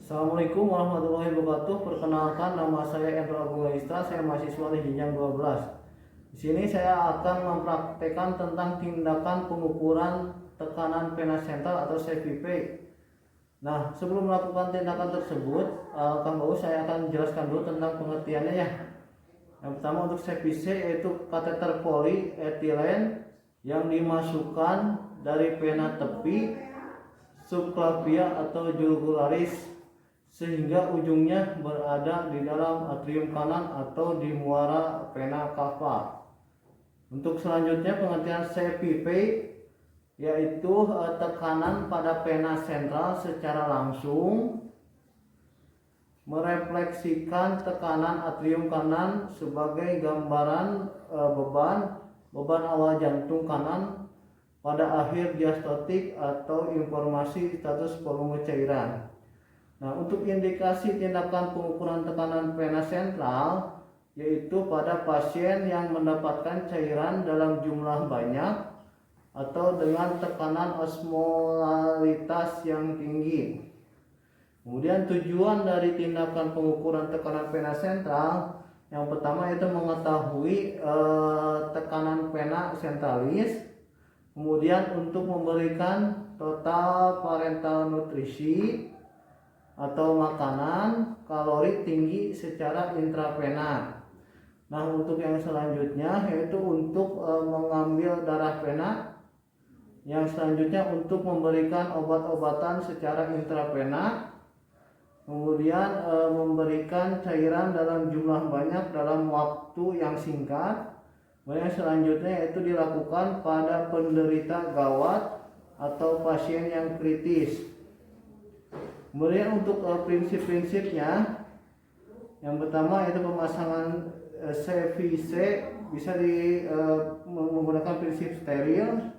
Assalamualaikum warahmatullahi wabarakatuh. Perkenalkan, nama saya Endro Agung Laista. Saya mahasiswa di jenjang 12. Di sini saya akan mempraktekkan tentang tindakan pengukuran tekanan vena sentral atau CVP. Nah, sebelum melakukan tindakan tersebut, Kang Baus, saya akan jelaskan dulu tentang pengertiannya ya. Yang pertama, untuk CVC yaitu kateter polietilen yang dimasukkan dari vena tepi subclavia atau jugularis sehingga ujungnya berada di dalam atrium kanan atau di muara vena cava. Untuk selanjutnya, pengertian CVP yaitu tekanan pada vena sentral secara langsung merefleksikan tekanan atrium kanan sebagai gambaran beban awal jantung kanan pada akhir diastotik atau informasi status volume cairan. Nah, untuk indikasi tindakan pengukuran tekanan vena sentral yaitu pada pasien yang mendapatkan cairan dalam jumlah banyak atau dengan tekanan osmolaritas yang tinggi. Kemudian tujuan dari tindakan pengukuran tekanan vena sentral yang pertama itu mengetahui tekanan vena sentralis, kemudian untuk memberikan total parental nutrisi atau makanan kalori tinggi secara intravena. Nah, untuk yang selanjutnya yaitu untuk mengambil darah vena. Yang selanjutnya untuk memberikan obat-obatan secara intravena. Kemudian memberikan cairan dalam jumlah banyak dalam waktu yang singkat. Kemudian selanjutnya yaitu dilakukan pada penderita gawat atau pasien yang kritis. Kemudian untuk prinsip-prinsipnya, yang pertama yaitu pemasangan CVC bisa menggunakan prinsip steril.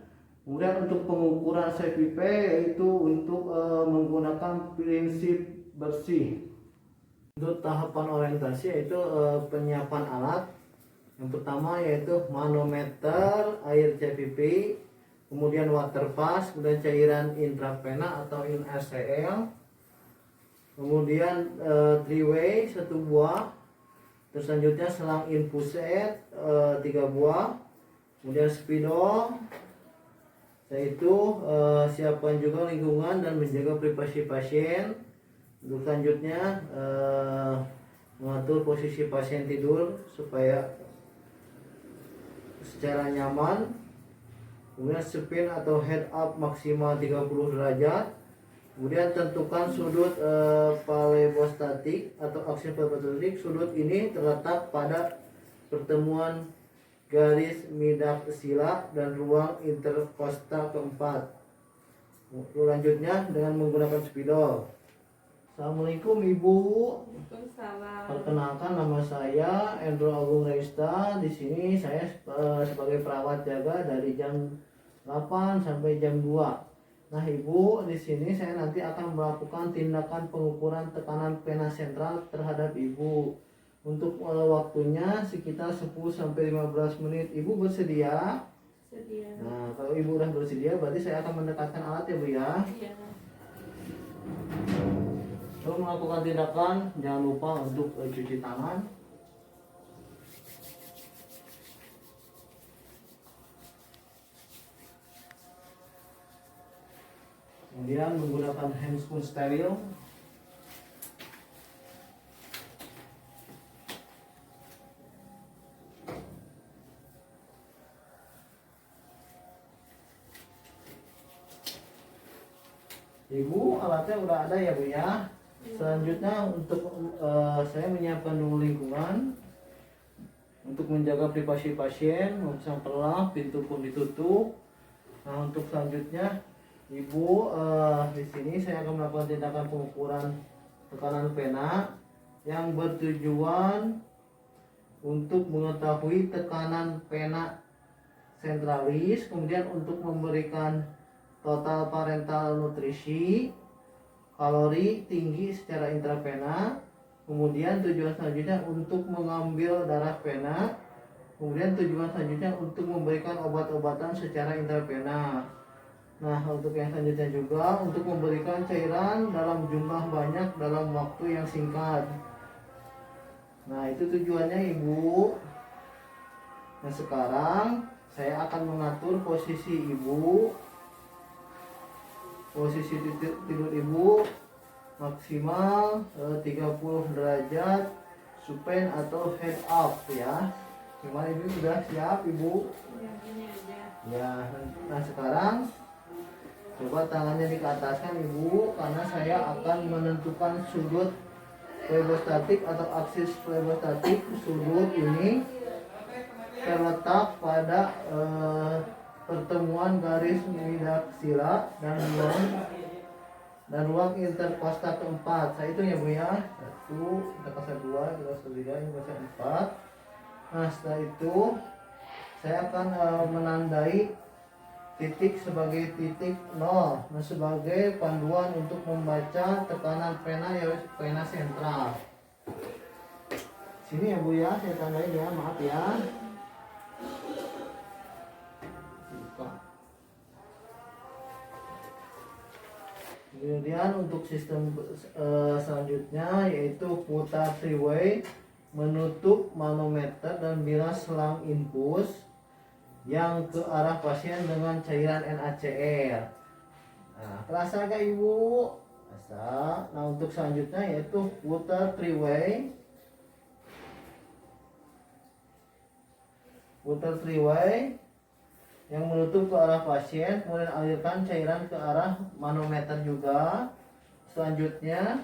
Kemudian untuk pengukuran CVP yaitu untuk menggunakan prinsip bersih. Untuk tahapan orientasi yaitu penyiapan alat. Yang pertama yaitu manometer air CVP, kemudian water pass, kemudian cairan intravena atau InSCL, kemudian 3-way 1 buah, terus selanjutnya selang infused 3 buah, kemudian spidol, yaitu siapkan juga lingkungan dan menjaga privasi pasien. Untuk selanjutnya mengatur posisi pasien tidur supaya secara nyaman. Kemudian spin atau head up maksimal 30 derajat. Kemudian tentukan sudut palebostatik atau aksi palebostatik. Sudut ini terletak pada pertemuan garis midaksila dan ruang interkosta keempat. Selanjutnya dengan menggunakan spidol. Assalamualaikum Ibu. Waalaikumsalam. Perkenalkan, nama saya Endro Agung Laista. Di sini saya sebagai perawat jaga dari jam 8 sampai jam 2. Nah, Ibu, di sini saya nanti akan melakukan tindakan pengukuran tekanan vena sentral terhadap Ibu. Untuk waktunya sekitar 10 sampai 15 menit. Ibu bersedia? Sedia. Nah, kalau Ibu udah bersedia berarti saya akan mendekatkan alat ya, Bu ya. Iya. Sebelum melakukan tindakan, jangan lupa untuk cuci tangan. Kemudian menggunakan handscoon steril. Ibu, alatnya udah ada ya, Bu ya. Selanjutnya untuk saya menyiapkan dulu lingkungan untuk menjaga privasi pasien, memasang pelah, pintu pun ditutup. Nah, untuk selanjutnya Ibu, di sini saya akan melakukan tindakan pengukuran tekanan vena yang bertujuan untuk mengetahui tekanan vena sentralis, kemudian untuk memberikan total parental nutrisi, kalori tinggi secara intravena. Kemudian tujuan selanjutnya untuk mengambil darah vena. Kemudian tujuan selanjutnya untuk memberikan obat-obatan secara intravena. Nah, untuk yang selanjutnya juga untuk memberikan cairan dalam jumlah banyak dalam waktu yang singkat. Nah, itu tujuannya Ibu. Nah, sekarang saya akan mengatur posisi Ibu. Posisi tidur Ibu maksimal 30 derajat supine atau head up ya. Gimana Ibu, sudah siap Ibu? Ya, ini aja. Ya, nah sekarang coba tangannya dikeataskan Ibu, karena saya akan menentukan sudut flebostatik atau aksis flebostatik. Sudut ini terletak pada pertemuan garis midaksila dan ruang interkosta keempat. Saya hitung ya Bu ya. 1, interkosta 2, interkosta 3, interkosta 4. Nah, setelah itu saya akan menandai titik sebagai titik 0. Nah, sebagai panduan untuk membaca tekanan pena, ya pena sentral. Sini ya Bu ya, saya tandai ya, maaf ya. Buka. Kemudian untuk sistem selanjutnya yaitu putar three-way, menutup manometer dan bilas selang infus yang ke arah pasien dengan cairan NaCl. Nah, terasa gak Ibu? Terasa. Nah, untuk selanjutnya yaitu putar three-way. Putar three-way yang menutup ke arah pasien, kemudian alirkan cairan ke arah manometer juga. Selanjutnya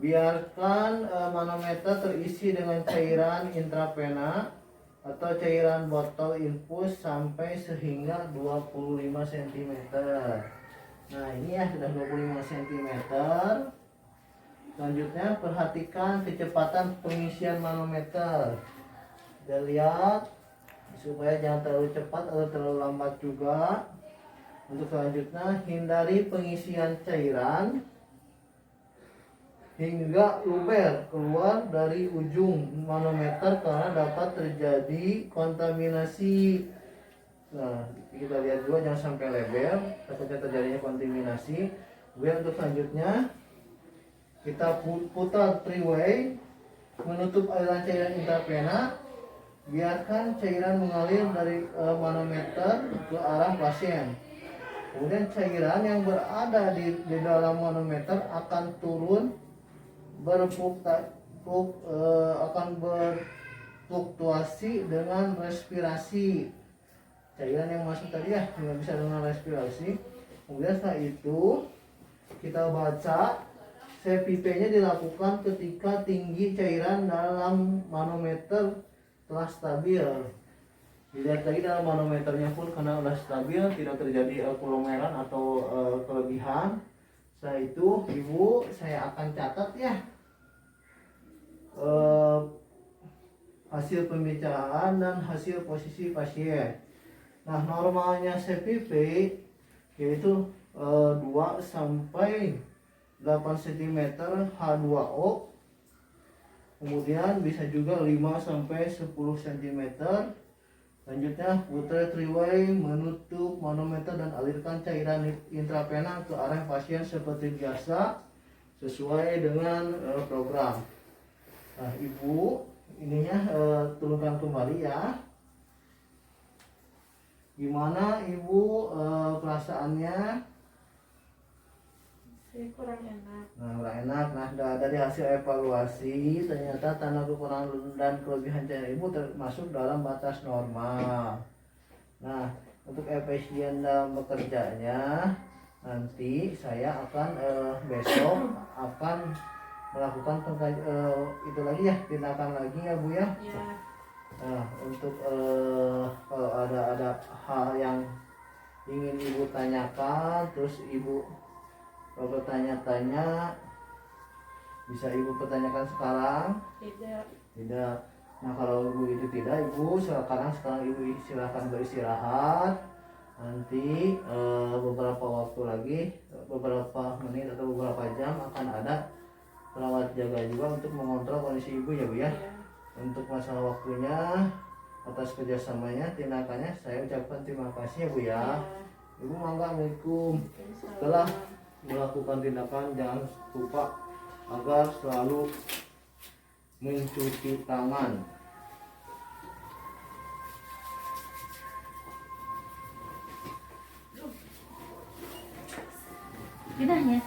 biarkan manometer terisi dengan cairan intravena atau cairan botol infus sampai sehingga 25 cm. Nah, ini ya sudah 25 cm. Selanjutnya perhatikan kecepatan pengisian manometer. Kita lihat supaya jangan terlalu cepat atau terlalu lambat juga. Untuk selanjutnya hindari pengisian cairan hingga luber keluar dari ujung manometer karena dapat terjadi kontaminasi. Nah, kita lihat juga jangan sampai lebar, takutnya terjadinya kontaminasi. Kemudian untuk selanjutnya kita putar three-way, menutup aliran cairan intravena. Biarkan cairan mengalir dari manometer ke arah pasien. Kemudian cairan yang berada di dalam manometer akan turun akan berfluktuasi dengan respirasi. Cairan yang masuk tadi ya nggak bisa dengan respirasi. Kemudian setelah itu kita baca CPP-nya dilakukan ketika tinggi cairan dalam manometer telah stabil. Dilihat lagi dalam manometernya pun karena sudah stabil, tidak terjadi kulomeran atau kelebihan. Setelah itu Ibu, saya akan catat ya hasil pembicaraan dan hasil posisi pasien. Nah, normalnya CPP yaitu 2 sampai 8 cm H2O. Kemudian bisa juga 5 sampai 10 cm. Selanjutnya putar three-way, menutup manometer dan alirkan cairan intravena ke arah pasien seperti biasa sesuai dengan program. Nah, Ibu, ininya turunkan kembali ya. Gimana Ibu perasaannya? Saya kurang enak. Nah, kurang enak. Nah, dari hasil evaluasi ternyata tanda kekurangan dan kelebihan cairan Ibu termasuk dalam batas normal. Nah, untuk efisien dalam bekerjanya nanti saya akan besok akan melakukan itu lagi ya, tindakan lagi ya Bu ya. Ya. Nah, untuk kalau ada hal yang ingin Ibu tanyakan, terus Ibu bertanya-tanya, bisa Ibu pertanyakan sekarang? Tidak. Tidak. Nah, kalau Ibu itu tidak, Ibu sekarang Ibu silakan beristirahat. Nanti beberapa waktu lagi, beberapa menit atau beberapa jam akan ada perawat jaga juga untuk mengontrol kondisi Ibu ya Bu ya. Ya. Untuk masalah waktunya, atas kerjasamanya, tindakannya saya ucapkan terima kasih ya Bu ya. Ya. Ibu mangga, assalamualaikum. Setelah melakukan tindakan, jangan lupa agar selalu mencuci tangan. Lidahnya.